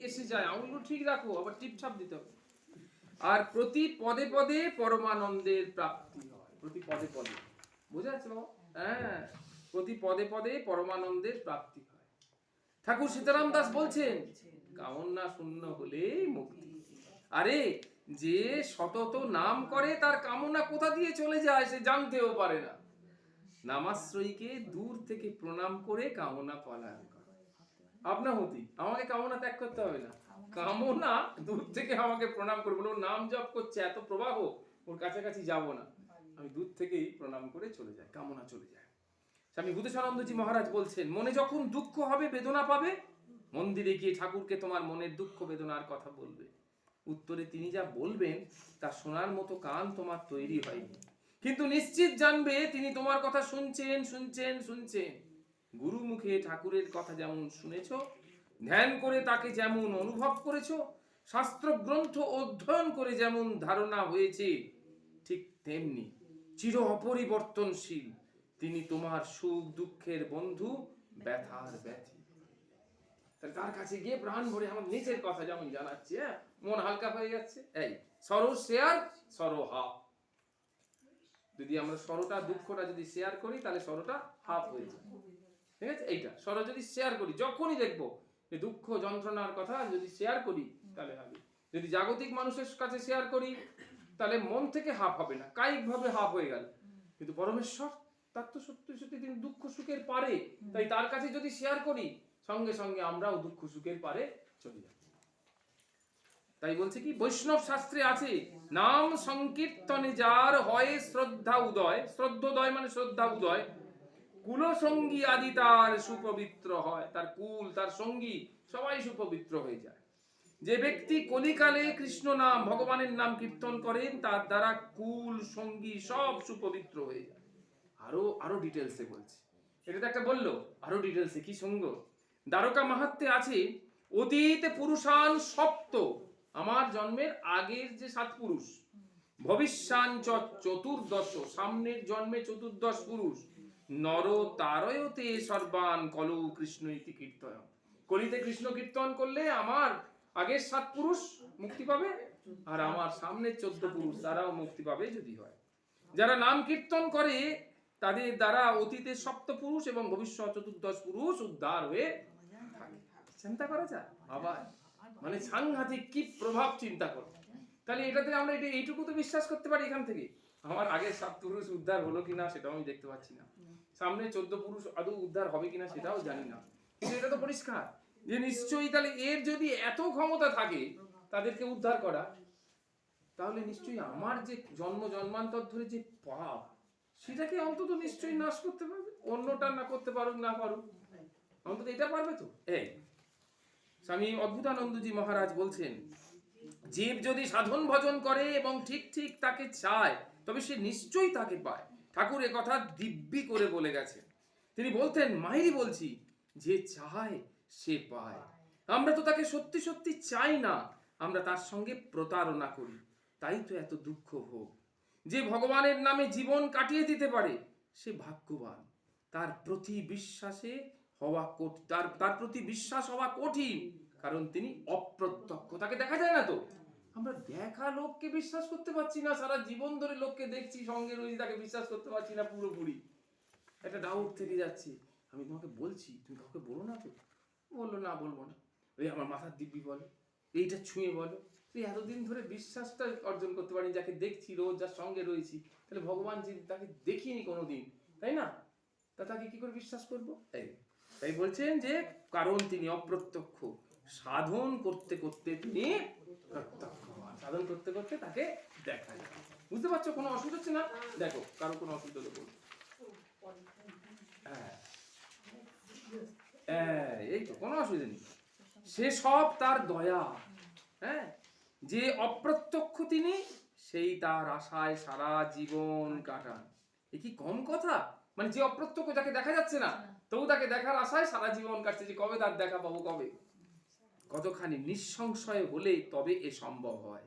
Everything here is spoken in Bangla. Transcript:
এসে যায়, আঙুলগুলো ঠিক রাখো, আবার টিপছাপ দিতে হবে। আর প্রতি পদে পদে পরমানন্দের প্রাপ্তি হয়, প্রতি পদে পদে, বুঝা যাচ্ছে বাবা? হ্যাঁ, প্রতি পদে পদে পরমানন্দের প্রাপ্তি হয়। ঠাকুর সীতারাম দাস বলছেন কামনা শূন্য হলেই মুক্তি। আরে যে শতত নাম করে তার কামনা কোথা দিয়ে চলে যায় সে জানতেও পারে না। নামাশ্রয়ীকে দূর থেকে প্রণাম করে কামনা পলায়ন করে। আপনা হতি আমাকে কামনা ত্যাগ করতে হবে না, কামনা দূর থেকে আমাকে প্রণাম করে, বলে ওর নাম জপ করছে এত প্রবাহ, ওর কাছাকাছি যাব না, আমি দূর থেকেই প্রণাম করে চলে যাই, কামনা চলে যায়। স্বামী ভূতেশানন্দজি মহারাজ বলছেন, মনে যখন দুঃখ হবে, বেদনা পাবে, মন্দিরে গিয়ে ঠাকুরকে তোমার মনের দুঃখ বেদনার কথা বলবে। উত্তরে তিনি যা বলবেন তা শোনার মতো কান তোমার তৈরি হয়নি, কিন্তু নিশ্চিত জানবে তিনি তোমার কথা শুনছেন শুনছেন শুনছেন। গুরু মুখে ঠাকুরের কথা যেমন শুনেছ, ধ্যান করে তাকে যেমন অনুভব করেছ, শাস্ত্র গ্রন্থ অধ্যয়ন করে যেমন ধারণা হয়েছে, ঠিক তেমনি চির অপরিবর্তনশীল তিনি তোমার সুখ দুঃখের বন্ধু, ব্যথার ব্যথী। তার কাছে গিয়ে প্রাণ ভরে আমার নিজের কথা যেমন জানাচ্ছি, মন হালকা হয়ে যাচ্ছে। এই সরো শেয়ার, সরো হাফ। যদি আমরা সরোটা দুঃখটা যদি শেয়ার করি তাহলে সরোটা হাফ হয়ে যায়, ঠিক আছে? এইটা সরো যদি শেয়ার করি, যখনই দেখবো যে দুঃখ যন্ত্রণার কথা যদি শেয়ার করি তাহলে হবে। যদি জাগতিক মানুষের কাছে শেয়ার করি তাহলে মন থেকে হাফ হবে না, কায়িক ভাবে হাফ হয়ে গেল। কিন্তু পরমেশ্বর তার তো সত্যি সত্যি তিনি দুঃখ সুখের পারে, তাই তার কাছে যদি শেয়ার করি সঙ্গে সঙ্গে আমরাও দুঃখ সুখের পারে চলে যাব। তাই বলছে কি, বৈষ্ণব শাস্ত্রে আছে, নাম সংকীর্তনে যার হয় শ্রদ্ধা উদয়, শ্রদ্ধোদয় মানে শ্রদ্ধা উদয়, কুল সঙ্গী আদি তার সুপবিত্র হয়, তার কুল তার সঙ্গী সবাই সুপবিত্র হয়ে যায়। যে ব্যক্তি কলিকালে কৃষ্ণ নাম ভগবানের নাম কীর্তন করেন তার দ্বারা কুল সঙ্গী সব সুপবিত্র হয়ে যায়। আরো আরো ডিটেলসে বলছে, এটা তো একটা বললো, আরো ডিটেলসে কি সঙ্গ। দ্বারকা মাহাত্ম্যে আছে, অতীতে পুরুষান সপ্ত, আমার জন্মের আগের যে 7 পুরুষ, ভবিষ্যান চতুর্দশ, সামনের জন্মে 14 পুরুষ, নর তারয়তে সর্বান কলৌ কৃষ্ণ ইতি কীর্তন, কলিতে কৃষ্ণ কীর্তন করলে আমার আগের 7 পুরুষ মুক্তি পাবে, আর আমার সামনের 14 পুরুষ তারাও মুক্তি পাবে যদি হয়। যারা নাম কীর্তন করে তাদের দ্বারা অতীতে 7 পুরুষ এবং ভবিষ্যৎ 14 পুরুষ উদ্ধার হয়ে থাকে। চিন্তা করা যায় আবার, মানে সাংঘাতিক কি প্রভাব, চিন্তা করো। তাহলে এটাতে আমরা এইটুকু তো বিশ্বাস করতে পারি এখান থেকে, আমার আগের 7 পুরুষ উদ্ধার হলো কিনা সেটাও আমি দেখতে পাচ্ছি না, সামনে 14 পুরুষ আদৌ উদ্ধার হবে কিনা সেটাও জানি না, কিন্তু এটা তো পরিষ্কার যে নিশ্চয়ই তাহলে এর যদি এত ক্ষমতা থাকে তাদেরকে উদ্ধার করা, তাহলে নিশ্চয়ই আমার যে জন্ম জন্মান্তর ধরে যে পাপ সেটাকে অন্তত নিশ্চয়ই নাশ করতে পারবে, অন্যটা না করতে পারুক না পারুক, অন্তত এটা পারবে তো। এই স্বামী অদ্ভুতানন্দজি মহারাজ বলছেন, জীব যদি সাধন ভজন করে এবং ঠিক ঠিক তাকে চায় তবে সে নিশ্চয়ই তাকে পায়। ঠাকুর এ কথা দিব্যি করে বলে গেছেন। তিনি বলতেন, মাইরি বলছি, যে চায় সে পায়। আমরা তো তাকে সত্যি সত্যি চাই না, আমরা তার সঙ্গে প্রতারণা করি, তাই তো এত দুঃখ ভোগ। যে ভগবানের নামে জীবন কাটিয়ে দিতে পারে সে ভাগ্যবান। তার প্রতি বিশ্বাসে হওয়া তার প্রতি বিশ্বাস হওয়া কঠিন, কারণ তিনি অপ্রত্যক্ষ, তাকে দেখা যায় না। তো আমরা দেখা লোককে বিশ্বাস করতে পারছি না, সারা জীবন ধরে লোককে দেখছি সঙ্গে রয়েছি, তাকে বিশ্বাস করতে পারছি না পুরোপুরি, একটা ডাউট থেকে যাচ্ছে। আমি তোমাকে বলছি, তুমি কাউকে বলো না তো? বললো না, বলবো না। ওই আমার মাথার দিব্যি বলো, এইটা ছুঁয়ে বলো। তুই এতদিন ধরে বিশ্বাসটা অর্জন করতে পারি যাকে দেখছি রোজ, যার সঙ্গে রয়েছি, তাহলে ভগবান যে তাকে দেখিনি কোনোদিন, তাই না, তা তাকে কি করে বিশ্বাস করবো? তাই বলছেন যে কারণ তিনি অপ্রত্যক্ষ, সাধন করতে করতে তিনি প্রত্যক্ষ, সাধন করতে করতে তাকে দেখা যায়। বুঝতে পারছো? কোনো অসুবিধা হচ্ছে না? দেখো কারো কোনো অসুবিধা হলে বলবো। এই তো কোনো অসুবিধা নেই, সে সব তার দয়া। হ্যাঁ, যে অপ্রত্যক্ষ তিনি, সেই তার আশায় সারা জীবন কাটান। এ কি কম কথা? মানে যে অপ্রত্যক্ষ, যাকে দেখা যাচ্ছে না, তবু তাকে দেখার আশায় সারা জীবন কাটছে, যে কবে তার দেখা পাবো, কবে। কতখানি নিঃসংশয় হলে তবে এ সম্ভব হয়।